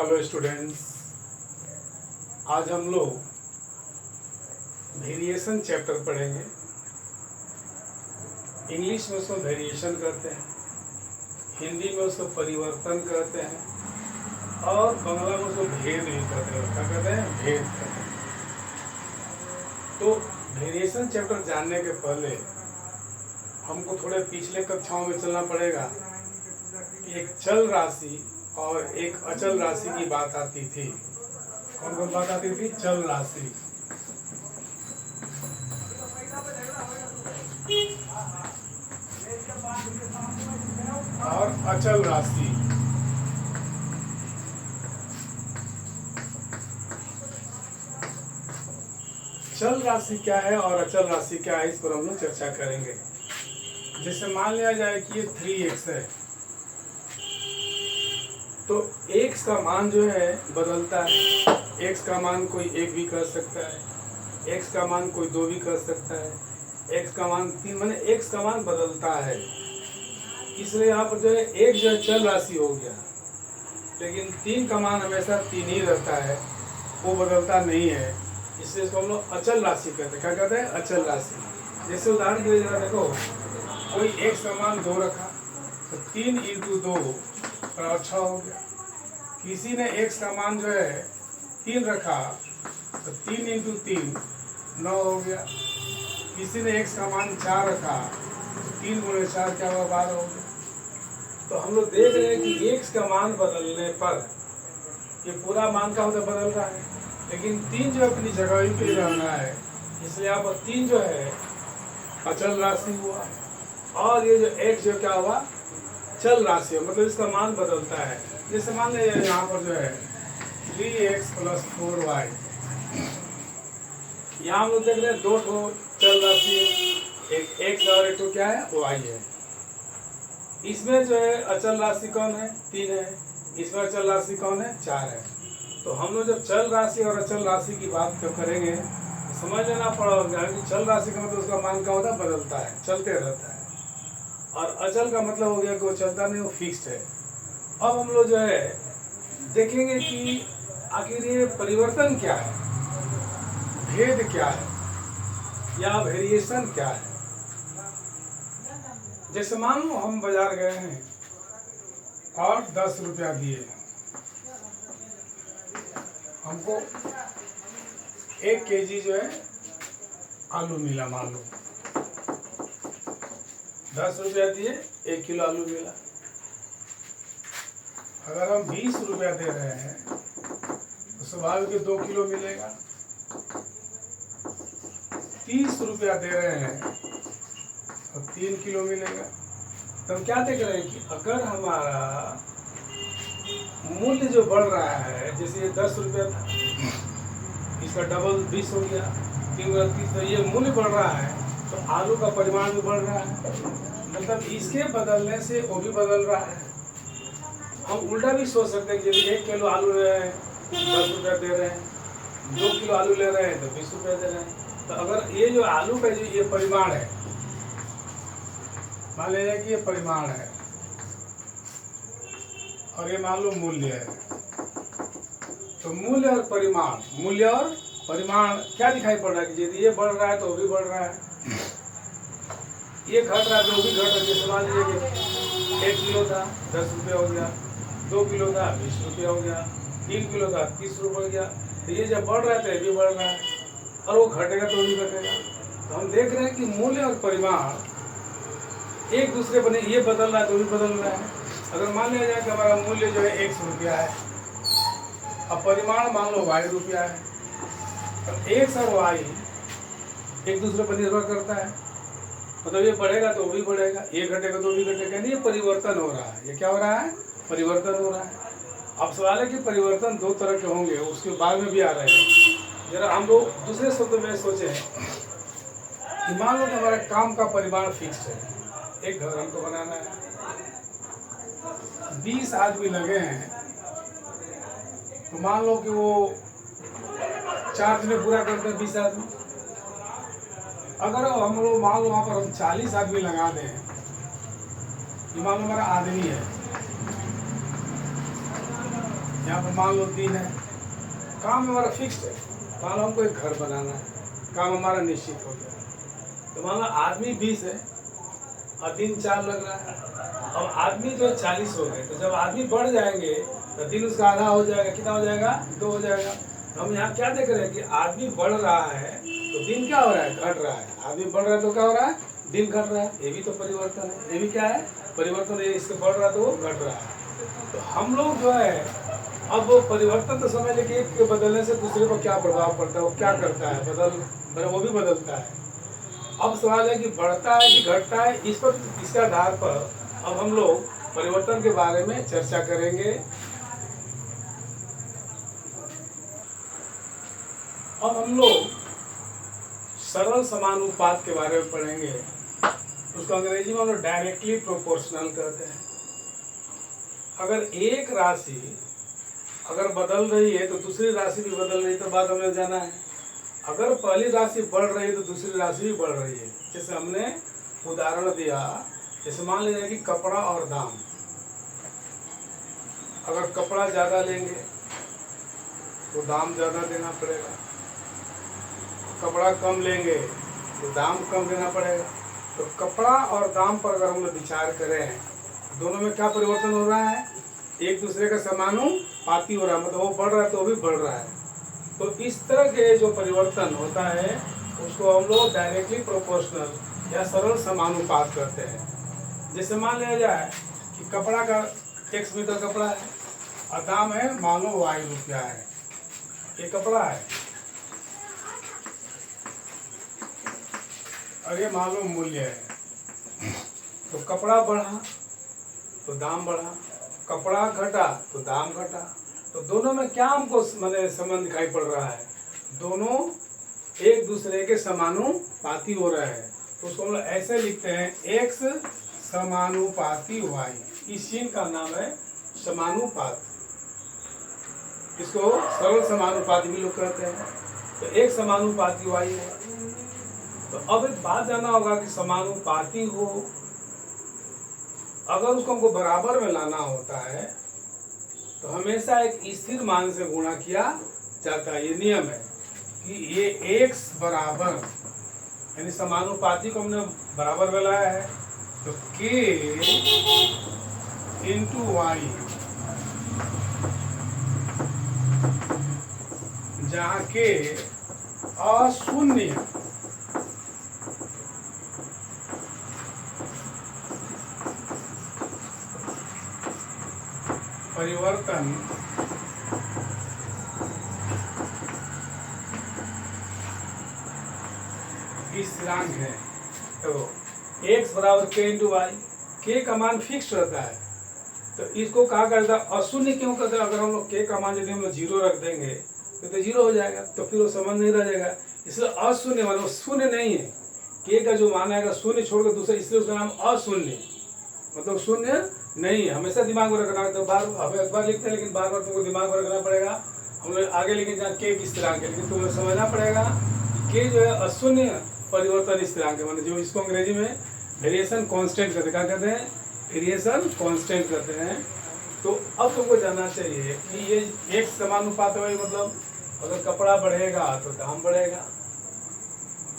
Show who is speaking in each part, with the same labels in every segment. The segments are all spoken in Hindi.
Speaker 1: हेलो स्टूडेंट्स, आज हम लोग वेरिएशन चैप्टर पढ़ेंगे। इंग्लिश में उसको वेरिएशन कहते हैं, हिंदी में उसको परिवर्तन कहते हैं और बांग्ला में उसको भेद भी कहते हैं। क्या कहते हैं? भेद कहते हैं। तो वेरिएशन चैप्टर जानने के पहले हमको थोड़े पिछले कक्षाओं में चलना पड़ेगा। एक चल राशि और एक अचल राशि की बात आती थी। कौन कौन बात आती थी? चल राशि और अचल राशि। चल राशि क्या है और अचल राशि क्या है, इस पर हम लोग चर्चा करेंगे। जैसे मान लिया जाए कि ये 3x है, तो x का मान जो है बदलता है। x का मान कोई 1 भी कर सकता है, x का मान कोई 2 भी कर सकता है, x का मान 3, माने x का मान बदलता है। इसलिए यहाँ पर जो है एक जो है चल राशि हो गया, लेकिन 3 का मान हमेशा 3 ही रहता है, वो बदलता नहीं है। इसलिए इसको हम लोग अचल राशि कहते हैं। क्या कहते हैं? अचल राशि। जैसे उदाहरण के लिए जरा देखो, कोई x का मान 2 रखा तो 3 × 2 और 6 हो गया। किसी ने x का मान जो है 3 रखा तो 3 × 3 9 हो गया। किसी ने x का मान 4 रखा तो 3 × 4 क्या हुआ? 12 हो गया। तो हम लोग देख रहे हैं कि x का मान बदलने पर ये पूरा मान का होता बदल रहा है, लेकिन 3 जो अपनी जगह ही पे रहना है। इसलिए यहाँ पर 3 जो है अचल राशि हुआ और ये जो x जो क्या हुआ? चल राशि है, मतलब इसका मान बदलता है। जैसे मान लीजिए यहाँ पर जो है 3x + 4y, यहाँ हम लोग देख रहे हैं 2 ठो चल राशि है, एक x और एक तो क्या है? y है। इसमें जो है अचल राशि कौन है? 3 है। इसमें अचल राशि कौन है? 4 है। तो हम लोग जब चल राशि और अचल राशि की बात जब करेंगे तो समझ लेना पड़ेगा कि चल राशि का मतलब उसका मान क्या होता है? बदलता है, चलते रहता है। और अचल का मतलब हो गया कि वो चलता नहीं, वो फिक्स्ड है। अब हम लोग जो है देखेंगे कि आखिर ये परिवर्तन क्या है, भेद क्या है, या वेरिएशन क्या है। जैसे मान लो हम बाजार गए हैं और 10 रुपया दिए, हमको 1 kg जो है आलू मिला। मान लो 10 रुपया दिए, 1 किलो आलू मिला। अगर हम 20 रुपया दे रहे हैं तो स्वाभाविक 2 किलो मिलेगा। 30 रुपया दे रहे हैं तो 3 किलो मिलेगा। तो हम क्या देख रहे हैं कि अगर हमारा मूल्य जो बढ़ रहा है, जैसे ये 10 रुपया था, इसका डबल 20 हो गया, 3 × 30, तो ये मूल्य बढ़ रहा है तो आलू का परिमाण भी बढ़ रहा है। मतलब इसके बदलने से वो भी बदल रहा है। हम उल्टा भी सोच सकते हैं कि यदि 1 किलो आलू ले रहे हैं 10 रुपया दे रहे हैं, 2 किलो आलू ले रहे हैं तो 20 रुपया दे रहे हैं। तो अगर ये जो आलू का जो ये परिमाण है, मान लीजिए कि ये परिमाण है और ये मान लो मूल्य है, तो मूल्य और परिमाण क्या दिखाई पड़ रहा है कि यदि ये बढ़ रहा है तो वो भी बढ़ रहा है, ये घट रहा है तो वो भी घट रहा है। जैसे मान लीजिए कि 1 किलो था 10 रुपये हो गया, 2 किलो था 20 रुपये हो गया, 3 किलो था 30 रुपये हो गया। तो ये जब बढ़ रहा है तो ये भी बढ़ रहा है और वो घटेगा तो भी घटेगा। तो हम देख रहे हैं कि मूल्य और परिमाण एक दूसरे पर, ये बदल रहा है तो भी बदल रहा है। अगर मान लिया जाए कि हमारा मूल्य जो है 100 रुपया है, अब परिमाण मान लो y रुपया है, तो x और y एक दूसरे पर निर्भर करता है। मतलब ये बढ़ेगा तो भी बढ़ेगा, ये घटेगा तो भी घटेगा। नहीं, ये परिवर्तन हो रहा है। ये क्या हो रहा है? परिवर्तन हो रहा है। अब सवाल है कि परिवर्तन 2 तरह के होंगे, उसके बाद में भी आ रहे हैं। जरा हम लोग दूसरे शब्द में सोचें कि मान लो कि हमारा काम का परिमाण फिक्स्ड है, एक घर हमको बनाना है, 20 आदमी लगे हैं, तो मान लो कि वो 4 दिन में पूरा करते हैं 20 आदमी। अगर हम लोग मान लो वहाँ पर हम 40 आदमी लगा दें, ये मान लो हमारा आदमी है, यहाँ पर मान लो 3 है, काम हमारा फिक्स्ड है। मान लो हमको एक घर बनाना है, काम हमारा निश्चित हो गया। तो मान लो आदमी 20 है और दिन 4 लग रहा है। अब आदमी जो है 40 हो गए, तो जब आदमी बढ़ जाएंगे तो दिन उसका आधा हो जाएगा। कितना हो जाएगा? 2 हो जाएगा। तो हम यहाँ क्या देख रहे हैं कि आदमी बढ़ रहा है तो दिन क्या हो रहा है? घट रहा है। आदमी बढ़ रहा है तो क्या हो रहा है? दिन घट रहा है। ये भी तो परिवर्तन है। ये भी क्या है? परिवर्तन है। इससे बढ़ रहा है तो वो घट रहा है। तो हम लोग जो है अब वो परिवर्तन तो समझ लेकिन एक के बदलने से दूसरे को क्या प्रभाव पड़ता है, वो क्या करता है, वो भी बदलता है। अब सवाल है कि बढ़ता है कि घटता है। इसके आधार पर अब हम लोग परिवर्तन के बारे में चर्चा करेंगे। अब हम लोग सरल समानुपात के बारे में पढ़ेंगे। उसको अंग्रेजी में हम लोग डायरेक्टली प्रोपोर्शनल कहते हैं। अगर एक राशि अगर बदल रही है तो दूसरी राशि भी बदल रही है, तो बात हमें जाना है। अगर पहली राशि बढ़ रही है तो दूसरी राशि भी बढ़ रही है। जैसे हमने उदाहरण दिया, जैसे मान लीजिए कि कपड़ा और दाम। अगर कपड़ा ज़्यादा लेंगे तो दाम ज़्यादा देना पड़ेगा, कपड़ा कम लेंगे तो दाम कम देना पड़ेगा। तो कपड़ा और दाम पर अगर हम लोग विचार करें, दोनों में क्या परिवर्तन हो रहा है? एक दूसरे का समानुपाती हो रहा है, मतलब वो बढ़ रहा है तो वो भी बढ़ रहा है। तो इस तरह के जो परिवर्तन होता है उसको हम लोग डायरेक्टली प्रोपोर्शनल या सरल समानुपात कहते हैं। जैसे मान लिया जाए कि कपड़ा का 1 मीटर कपड़ा है और दाम है मान लो ₹Y है। ये कपड़ा है और ये मान लो मूल्य है। तो कपड़ा बढ़ा तो दाम बढ़ा, कपड़ा घटा तो दाम घटा। तो दोनों में क्या हमको मैंने संबंध दिखाई पड़ रहा है? दोनों एक दूसरे के समानुपाती हो रहे हैं। तो उसको हम लोग ऐसे लिखते हैं x समानुपाती y। इस चिन्ह का नाम है समानुपात। इसको सरल समानुपाती भी लोग कहते हैं। तो एक समानुपाती y है। तो अब एक बात जानना होगा कि समानुपाती हो, अगर उसको हमको बराबर में लाना होता है तो हमेशा एक स्थिर मान से गुणा किया जाता है। ये नियम है कि ये x बराबर, यानी समानुपाती को हमने बराबर में लाया है तो k इंटू वाई, जहाँ k अशून्य परिवर्तन स्थिरांक है। तो x बराबर k इंटू वाई, k का मान फिक्स रहता है। तो इसको कहा करता है अशून्य। क्यों कहते हैं? अगर हम लोग k का मान यदि हम लोग 0 रख देंगे तो 0 हो जाएगा, तो फिर वो संबंध नहीं रह जाएगा। इसलिए अशून्य मतलब शून्य नहीं है। k का जो मान आएगा शून्य छोड़कर दूसरा, इसलिए उसका नाम अशून्य, मतलब शून्य नहीं है। हमेशा दिमाग में रखना है। तो एक बार लिखते हैं लेकिन बार बार तुमको दिमाग में रखना पड़ेगा। हम लोग आगे लेके जहाँ k की स्थिरांक है, लेकिन तुम्हें समझना पड़ेगा कि k जो है अशून्य परिवर्तन स्थिरांक है, मतलब जो इसको अंग्रेजी में वेरिएशन कांस्टेंट कहते हैं। क्या कहते हैं? वेरिएशन कांस्टेंट कहते हैं। तो अब तुमको जानना चाहिए कि ये एक समानुपात है, मतलब अगर कपड़ा बढ़ेगा तो दाम बढ़ेगा,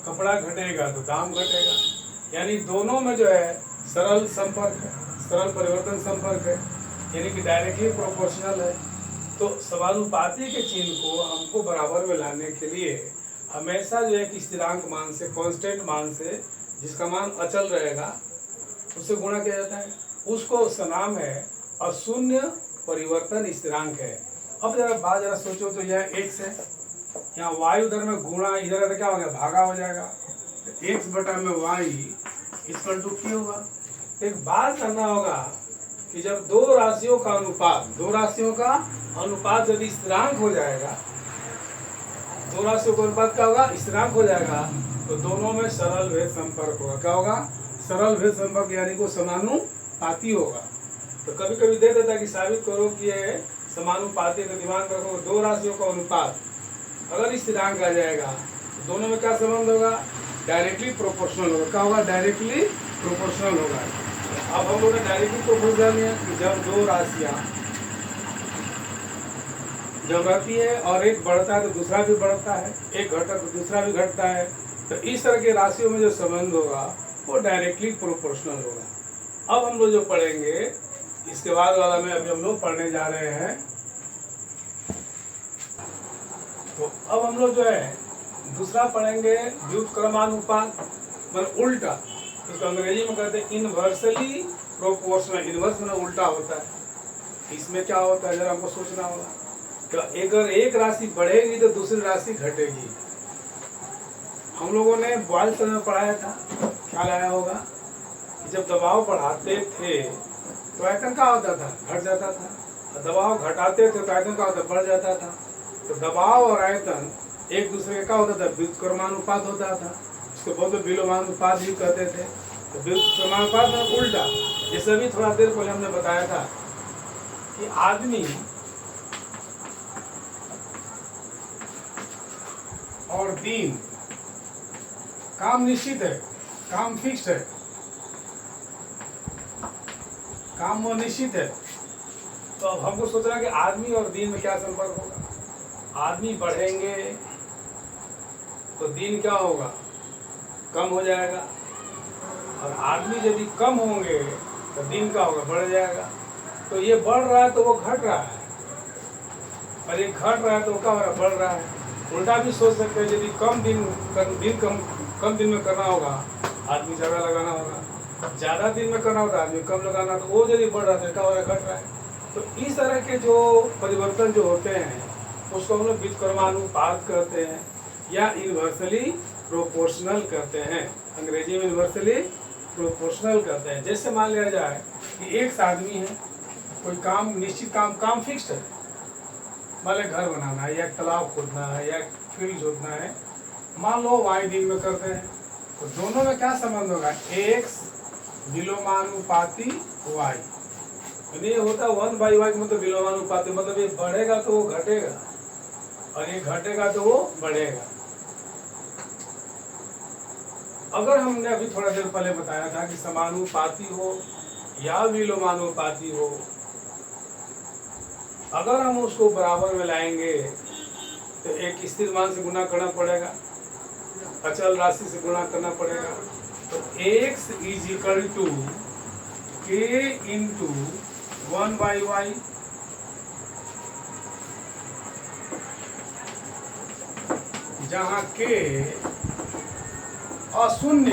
Speaker 1: कपड़ा घटेगा तो दाम घटेगा। यानी दोनों में जो है सरल संपर्क है, सरल परिवर्तन संपर्क है, यानी कि डायरेक्टली प्रोपोर्शनल है। तो समानुपाती के चिन्ह को हमको बराबर में लाने के लिए हमेशा जो है कि स्थिरांक मान से, कांस्टेंट मान से, जिसका मान अचल रहेगा उससे गुणा किया जाता है। उसको उसका नाम है अशून्य परिवर्तन स्थिरांक है। अब जरा सोचो तो यह x है, यहाँ y उधर में गुणा, इधर क्या हो गया? भागा हो जाएगा। तो x बटा में y इक्वल टू q होगा। एक बात करना होगा कि जब दो राशियों का अनुपात यदि स्थिरांक हो जाएगा, दो राशियों का अनुपात क्या होगा? स्थिरांक हो जाएगा, तो दोनों में सरल भेद संपर्क होगा। क्या होगा? सरल भेद संपर्क, यानी को समानुपाती होगा। तो कभी कभी दे देता है कि साबित करो कि ये समानुपाती। तो दिमाग रखो, दो राशियों का अनुपात अगर स्थिरांक आ जाएगा तो दोनों में क्या संबंध होगा? डायरेक्टली प्रोपोर्शनल होगा। क्या होगा? डायरेक्टली प्रोपोर्शनल होगा। अब हम लोग ने डायरेक्टली प्रोपोर्शनल है कि जब दो राशियां जब रहती है और एक बढ़ता है तो दूसरा भी बढ़ता है, एक घटता है तो दूसरा भी घटता है। तो इस तरह के राशियों में जो संबंध होगा वो डायरेक्टली प्रोपोर्शनल होगा। अब हम लोग जो पढ़ेंगे इसके बाद वाला में अभी हम लोग पढ़ने जा रहे हैं। तो अब हम लोग जो है दूसरा पढ़ेंगे व्युत्क्रमानुपात, मतलब उल्टा। इसको अंग्रेजी में कहते हैं इनवर्सली प्रोपोर्शनल। इनवर्स में उल्टा होता है। इसमें क्या होता है जरा हमको सोचना होगा। तो अगर एक राशि बढ़ेगी तो दूसरी राशि घटेगी। हम लोगों ने बॉयल समय में पढ़ाया था, ख्याल आया होगा कि जब दबाव बढ़ाते थे तो आयतन क्या होता था, घट जाता था, और दबाव घटाते थे तो आयतन क्या होता, बढ़ जाता था। तो दबाव और आयतन एक दूसरे का क्या होता था, व्युत्क्रमानुपात होता था। इसको बहुत विलोमानुपात भी कहते थे। तो व्युत्क्रमानुपात में उल्टा, जैसे अभी थोड़ा देर पहले हमने बताया था कि आदमी और दिन, काम निश्चित है, काम फिक्स्ड है, काम वो निश्चित है। तो अब हमको सोचना कि आदमी और दिन में क्या संपर्क होगा। आदमी बढ़ेंगे तो दिन क्या होगा, कम हो जाएगा, और आदमी यदि कम होंगे तो दिन का होगा, बढ़ जाएगा। तो ये बढ़ रहा है तो वो घट रहा है, और ये घट रहा है तो वो क्या हो रहा है, बढ़ रहा है। उल्टा भी सोच सकते हैं, यदि कम दिन में करना होगा आदमी ज़्यादा लगाना होगा, ज़्यादा दिन में करना होगा आदमी कम लगाना, तो वो यदि बढ़ रहा है तो क्या हो रहा है, घट रहा है। तो इस तरह के जो परिवर्तन जो होते हैं उसको हम लोग व्युत्क्रमानुपात कहते हैं या इनवर्सली प्रोपोर्शनल कहते हैं। अंग्रेजी में इनवर्सली प्रोपोर्शनल कहते हैं। जैसे मान लिया जाए कि एक आदमी है, कोई काम निश्चित काम फिक्स्ड है, मान लो घर बनाना है या तालाब खोदना है या फील्ड जोतना है, मान लो वाई दिन में करते हैं। तो दोनों में क्या संबंध होगा, एक्स विलोमानुपाती वाई। यानी ये होता है 1/y मतलब विलोमानुपाती, मतलब ये बढ़ेगा तो वो घटेगा और ये घटेगा तो वो बढ़ेगा। अगर हमने अभी थोड़ा देर पहले बताया था कि समानुपाती हो या विलोमानुपाती हो, अगर हम उसको बराबर में लाएंगे तो एक स्थिर मान से गुणा करना पड़ेगा, अचल राशि से गुणा करना पड़ेगा। तो x is equal to k into 1/y, जहाँ k अशून्य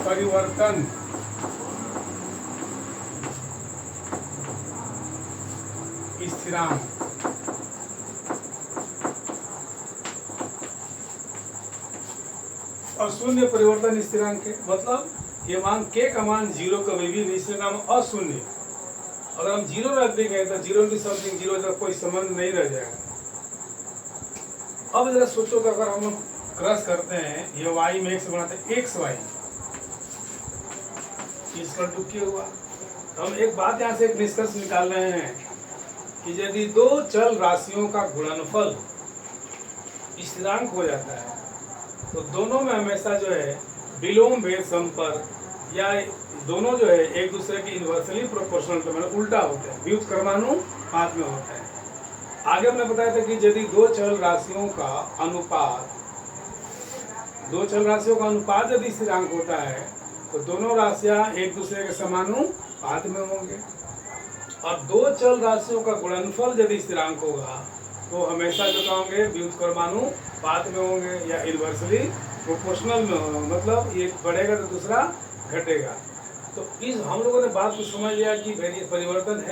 Speaker 1: परिवर्तन स्थिरांक, अशून्य परिवर्तन स्थिरांक है, मतलब ये मान k का मान 0 कभी भी नहीं, इसलिए नाम अशून्य। अगर हम 0 रख देंगे तो 0 की समथिंग 0 तक कोई संबंध नहीं रह जाएगा। अब जरा सोचो कि अगर हम क्रॉस करते हैं, ये y में x बनाते हैं, एक्स वाई इसका टू क्या हुआ। तो हम एक बात यहाँ से एक निष्कर्ष निकाल रहे हैं कि यदि दो चल राशियों का गुणनफल स्थिरांक हो जाता है तो दोनों में हमेशा जो है विलोम भेद संपर्क या दोनों जो है एक दूसरे के इनवर्सली प्रोपोर्शनल मतलब उल्टा होते हैं, व्युत्क्रमानुपात में होता है। आगे हमने बताया था कि यदि दो चल राशियों का अनुपात यदि स्थिरांक होता है तो दोनों राशियां एक दूसरे के समानुपात में होंगे, और दो चल राशियों का गुणनफल यदि स्थिरांक होगा तो हमेशा जो होंगे व्युत्क्रमानुपात में होंगे या इनवर्सली प्रोपोर्शनल में होंगे, मतलब एक बढ़ेगा तो दूसरा घटेगा। तो इस हम लोगों ने बात को समझ लिया कि परिवर्तन है